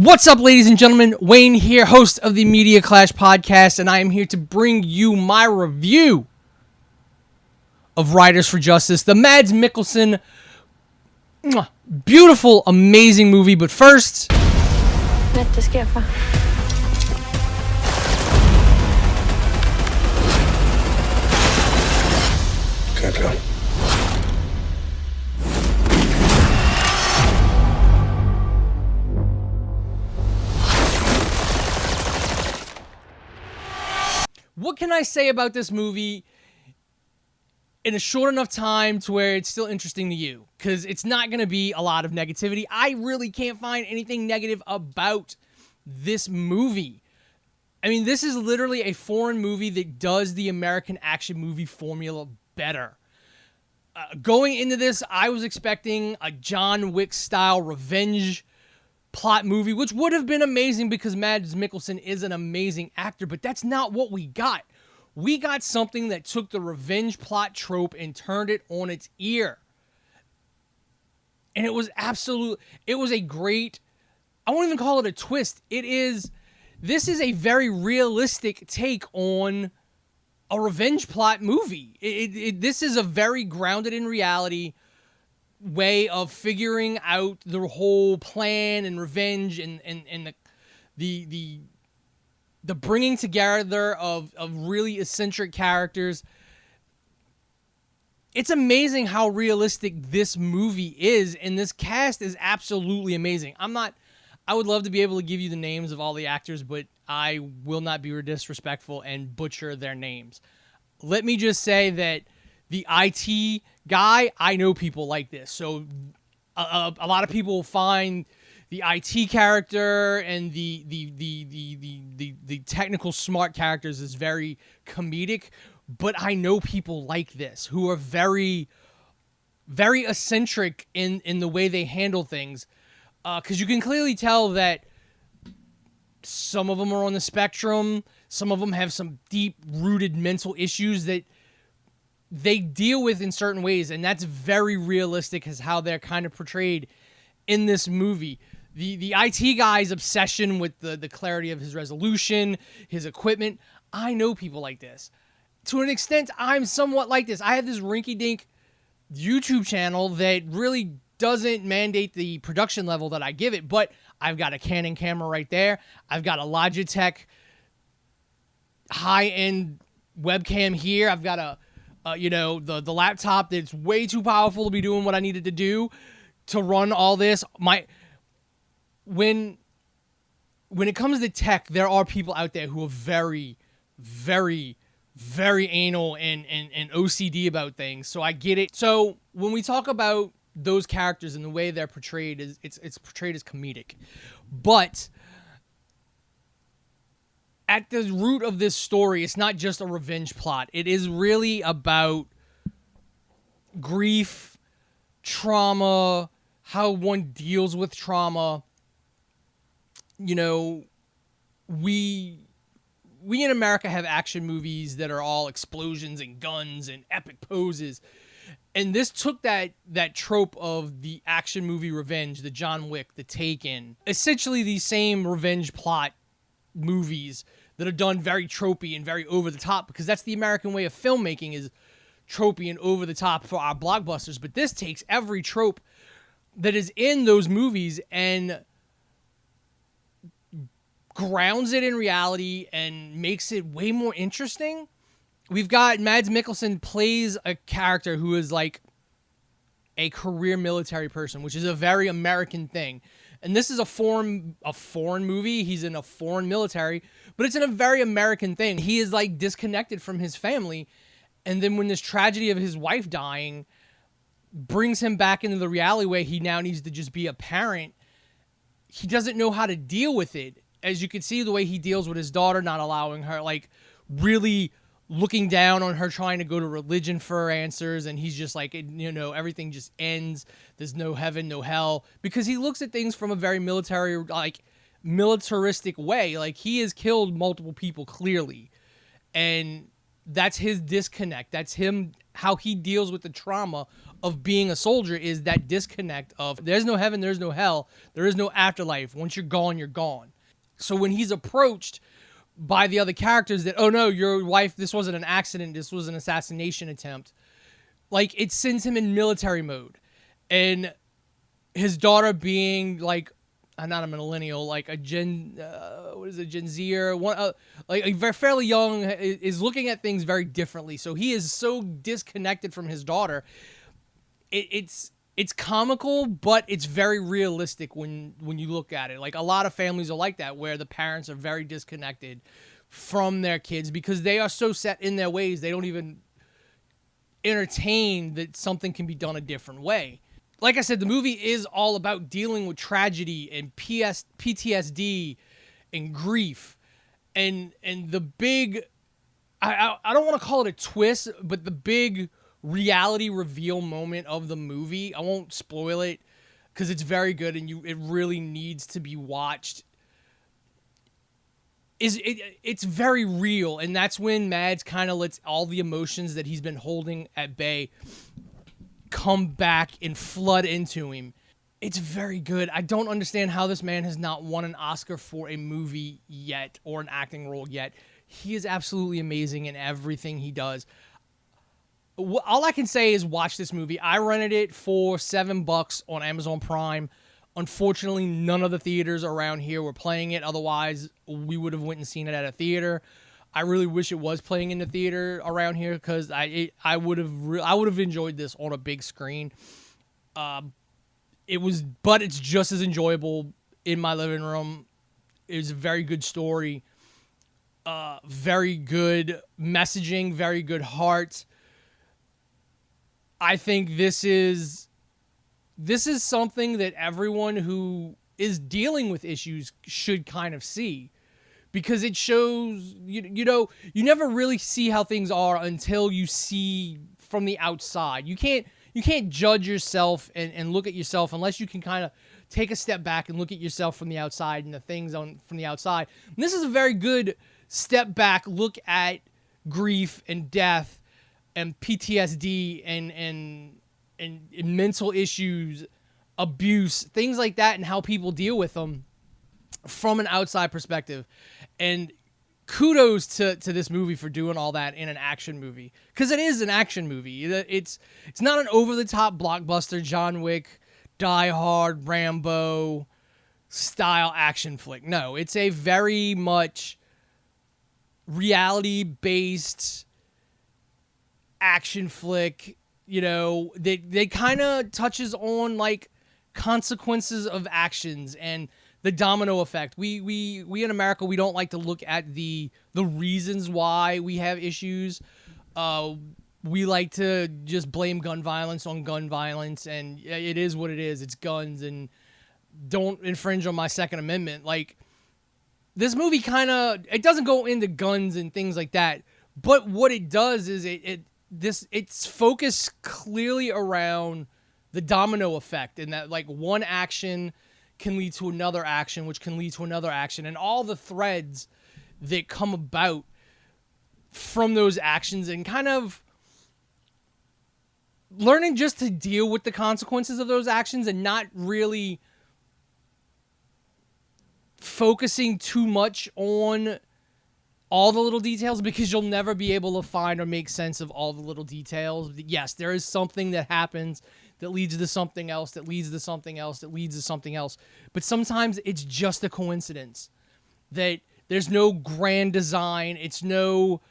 What's up, ladies and gentlemen? Wayne here, host of the MEDIACLASH podcast, and I am here to bring you my review of Riders for Justice, the Mads Mikkelsen, beautiful, amazing movie. But first, Hvad der sker for? Okay, klar. what can I say about this movie in a short enough time to where it's still interesting to you? Because it's not going to be a lot of negativity. I really can't find anything negative about this movie. I mean, this is literally a foreign movie that does the American action movie formula better. Going into this, I was expecting a John Wick-style revenge plot movie, which would have been amazing because Mads Mikkelsen is an amazing actor, but that's not what we got. We got something that took the revenge plot trope and turned it on its ear. And it was a great, I won't even call it a twist. This is a very realistic take on a revenge plot movie. This is a very grounded in reality way of figuring out the whole plan and revenge and the bringing together of really eccentric characters. It's amazing how realistic this movie is, and this cast is absolutely amazing. I would love to be able to give you the names of all the actors, but I will not be disrespectful and butcher their names. Let me just say that the IT guy, I know people like this. So a lot of people find the IT character and the technical smart characters is very comedic, but I know people like this who are very, very eccentric in the way they handle things. Because you can clearly tell that some of them are on the spectrum. Some of them have some deep-rooted mental issues that they deal with in certain ways, and that's very realistic as how they're kind of portrayed in this movie. The IT guy's obsession with the clarity of his resolution, his equipment, I know people like this. To an extent, I'm somewhat like this. I have this rinky-dink YouTube channel that really doesn't mandate the production level that I give it, but I've got a Canon camera right there. I've got a Logitech high-end webcam here. I've got the laptop that's way too powerful to be doing what I needed to do to run all this. When it comes to tech, there are people out there who are very, very, very anal and OCD about things. So I get it. So when we talk about those characters and the way they're portrayed, it's portrayed as comedic. But at the root of this story, it's not just a revenge plot. It is really about grief, trauma, how one deals with trauma. You know, we in America have action movies that are all explosions and guns and epic poses. And this took that trope of the action movie revenge, the John Wick, the Taken, essentially these same revenge plot movies that are done very tropey and very over the top, because that's the American way of filmmaking, is tropey and over the top for our blockbusters. But this takes every trope that is in those movies and grounds it in reality and makes it way more interesting. We've got Mads Mikkelsen plays a character who is like a career military person, which is a very American thing. And this is a foreign movie. He's in a foreign military, but it's in a very American thing. He is like disconnected from his family. And then when this tragedy of his wife dying brings him back into the reality where he now needs to just be a parent, he doesn't know how to deal with it. As you can see, the way he deals with his daughter, not allowing her, like really looking down on her, trying to go to religion for answers, and he's just like, everything just ends. There's no heaven, no hell, because he looks at things from a very militaristic way. Like, he has killed multiple people clearly, and that's his disconnect. That's him how he deals with the trauma of being a soldier is that disconnect of there's no heaven, there's no hell, there is no afterlife. Once you're gone, you're gone. So when he's approached by the other characters that, oh no, your wife, this wasn't an accident, this was an assassination attempt, like it sends him in military mode. And his daughter being like, not a millennial, like a Gen Zer, like a very fairly young, is looking at things very differently. So he is so disconnected from his daughter. It's comical, but it's very realistic when you look at it. Like a lot of families are like that, where the parents are very disconnected from their kids because they are so set in their ways they don't even entertain that something can be done a different way. Like I said, the movie is all about dealing with tragedy and PTSD and grief. And the big, I don't want to call it a twist, but the big reality reveal moment of the movie, I won't spoil it because it's very good and it really needs to be watched. It's very real, and that's when Mads kind of lets all the emotions that he's been holding at bay come back and flood into him. It's very good. I don't understand how this man has not won an Oscar for a movie yet or an acting role yet. He is absolutely amazing in everything he does. All I can say is watch this movie. I rented it for $7 on Amazon Prime. Unfortunately, none of the theaters around here were playing it. Otherwise, we would have went and seen it at a theater. I really wish it was playing in the theater around here because I would have enjoyed this on a big screen. But it's just as enjoyable in my living room. It was a very good story, very good messaging, very good heart. I think this is something that everyone who is dealing with issues should kind of see. Because it shows, you never really see how things are until you see from the outside. You can't judge yourself and look at yourself unless you can kind of take a step back and look at yourself from the outside and the things from the outside. And this is a very good step back look at grief and death and PTSD and mental issues, abuse, things like that, and how people deal with them from an outside perspective. And kudos to this movie for doing all that in an action movie, because it is an action movie. It's not an over-the-top blockbuster John Wick, Die Hard, Rambo style action flick. No, it's a very much reality-based action flick. They kind of touches on like consequences of actions and the domino effect. We in America, we don't like to look at the reasons why we have issues. We like to just blame gun violence on gun violence, and it is what it is. It's guns, and don't infringe on my Second Amendment. Like, this movie it doesn't go into guns and things like that, but what it does is it's focused clearly around the domino effect, and that like one action can lead to another action, which can lead to another action, and all the threads that come about from those actions, and kind of learning just to deal with the consequences of those actions and not really focusing too much on all the little details, because you'll never be able to find or make sense of all the little details. Yes, there is something that happens that leads to something else, that leads to something else, that leads to something else. But sometimes it's just a coincidence that there's no grand design. It's no,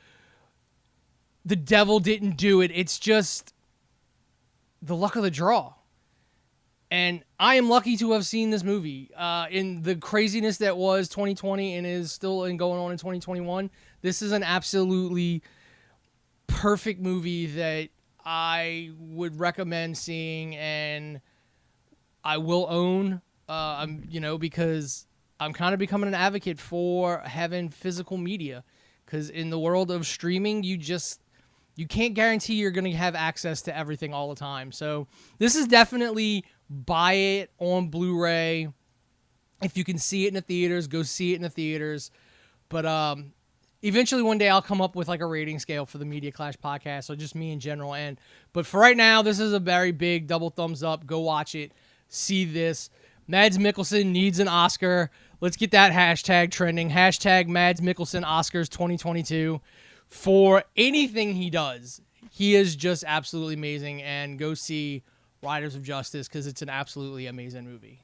the devil didn't do it. It's just the luck of the draw. And I am lucky to have seen this movie in the craziness that was 2020 and is still going on in 2021. This is an absolutely perfect movie that I would recommend seeing, and I will own, because I'm kind of becoming an advocate for having physical media, because in the world of streaming, you can't guarantee you're going to have access to everything all the time. So this is definitely buy it on Blu-ray. If you can see it in the theaters, go see it in the theaters. But Eventually one day I'll come up with like a rating scale for the Media Clash podcast, so just me in general. But for right now, this is a very big double thumbs up. Go watch it. See this. Mads Mikkelsen needs an Oscar. Let's get that hashtag trending. Hashtag Mads Mikkelsen Oscars 2022 for anything he does. He is just absolutely amazing, and go see Riders of Justice because it's an absolutely amazing movie.